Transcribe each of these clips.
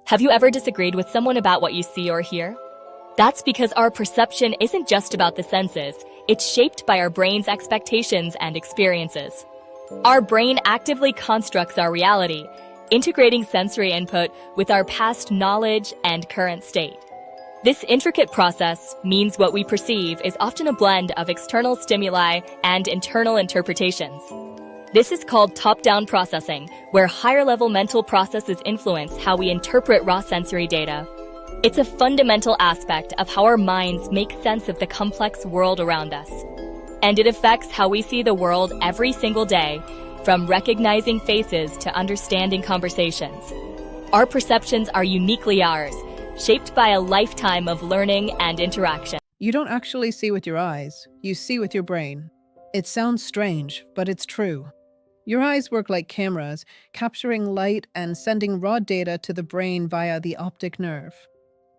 Have you ever disagreed with someone about what you see or hear? That's because our perception isn't just about the senses, it's shaped by our brain's expectations and experiences. Our brain actively constructs our reality, integrating sensory input with our past knowledge and current state. This intricate process means what we perceive is often a blend of external stimuli and internal interpretations. This is called top-down processing, where higher-level mental processes influence how we interpret raw sensory data. It's a fundamental aspect of how our minds make sense of the complex world around us. And it affects how we see the world every single day, from recognizing faces to understanding conversations. Our perceptions are uniquely ours, shaped by a lifetime of learning and interaction. You don't actually see with your eyes, you see with your brain. It sounds strange, but it's true. Your eyes work like cameras, capturing light and sending raw data to the brain via the optic nerve.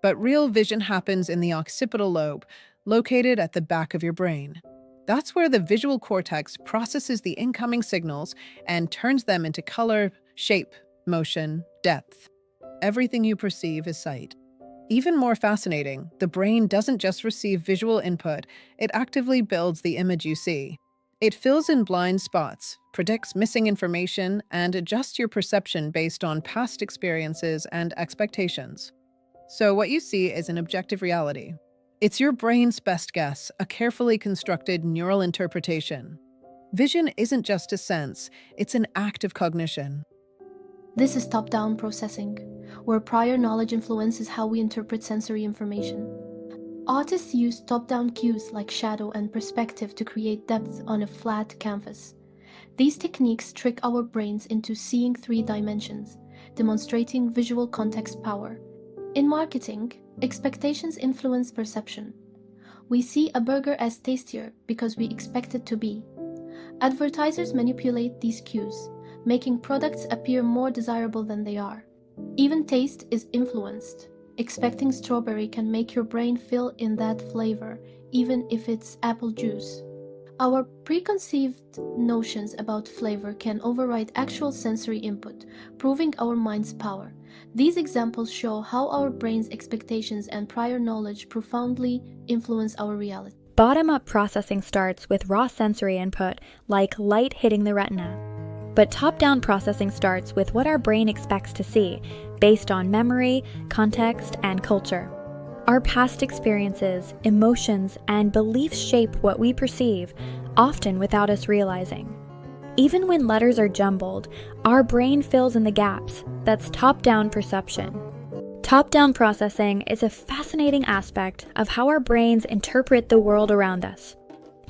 But real vision happens in the occipital lobe, located at the back of your brain. That's where the visual cortex processes the incoming signals and turns them into color, shape, motion, depth. Everything you perceive is sight. Even more fascinating, the brain doesn't just receive visual input, it actively builds the image you see. It fills in blind spots, predicts missing information, and adjusts your perception based on past experiences and expectations. So what you see is an objective reality. It's your brain's best guess, a carefully constructed neural interpretation. Vision isn't just a sense, it's an act of cognition. This is top-down processing, where prior knowledge influences how we interpret sensory information. Artists use top-down cues like shadow and perspective to create depth on a flat canvas. These techniques trick our brains into seeing 3 dimensions, demonstrating visual context power. In marketing, expectations influence perception. We see a burger as tastier because we expect it to be. Advertisers manipulate these cues, making products appear more desirable than they are. Even taste is influenced. Expecting strawberry can make your brain fill in that flavor, even if it's apple juice. Our preconceived notions about flavor can override actual sensory input, proving our mind's power. These examples show how our brain's expectations and prior knowledge profoundly influence our reality. Bottom-up processing starts with raw sensory input, like light hitting the retina. But top-down processing starts with what our brain expects to see, based on memory, context, and culture. Our past experiences, emotions, and beliefs shape what we perceive, often without us realizing. Even when letters are jumbled, our brain fills in the gaps. That's top-down perception. Top-down processing is a fascinating aspect of how our brains interpret the world around us.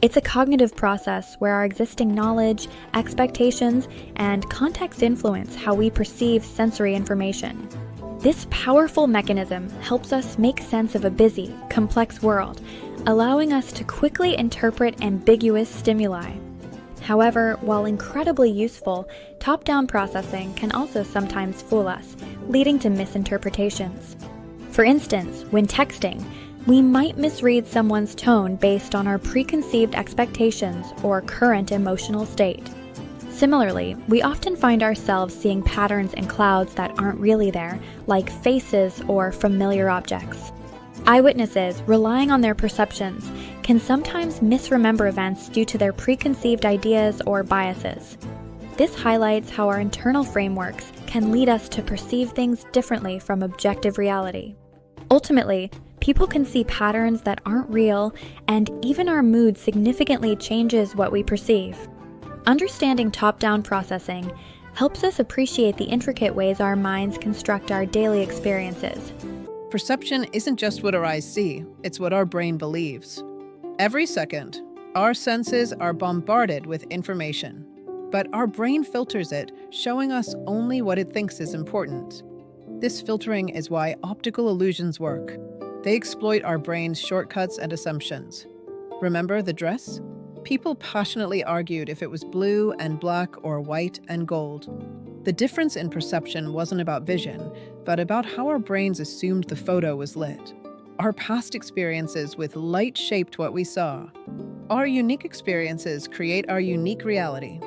It's a cognitive process where our existing knowledge, expectations, and context influence how we perceive sensory information. This powerful mechanism helps us make sense of a busy, complex world, allowing us to quickly interpret ambiguous stimuli. However, while incredibly useful, top-down processing can also sometimes fool us, leading to misinterpretations. For instance, when texting, we might misread someone's tone based on our preconceived expectations or current emotional state. Similarly, we often find ourselves seeing patterns in clouds that aren't really there, like faces or familiar objects. Eyewitnesses, relying on their perceptions, can sometimes misremember events due to their preconceived ideas or biases. This highlights how our internal frameworks can lead us to perceive things differently from objective reality. Ultimately, people can see patterns that aren't real, and even our mood significantly changes what we perceive. Understanding top-down processing helps us appreciate the intricate ways our minds construct our daily experiences. Perception isn't just what our eyes see, it's what our brain believes. Every second, our senses are bombarded with information, but our brain filters it, showing us only what it thinks is important. This filtering is why optical illusions work. They exploit our brain's shortcuts and assumptions. Remember the dress? People passionately argued if it was blue and black or white and gold. The difference in perception wasn't about vision, but about how our brains assumed the photo was lit. Our past experiences with light shaped what we saw. Our unique experiences create our unique reality.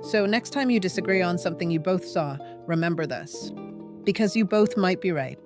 So next time you disagree on something you both saw, remember this. because you both might be right.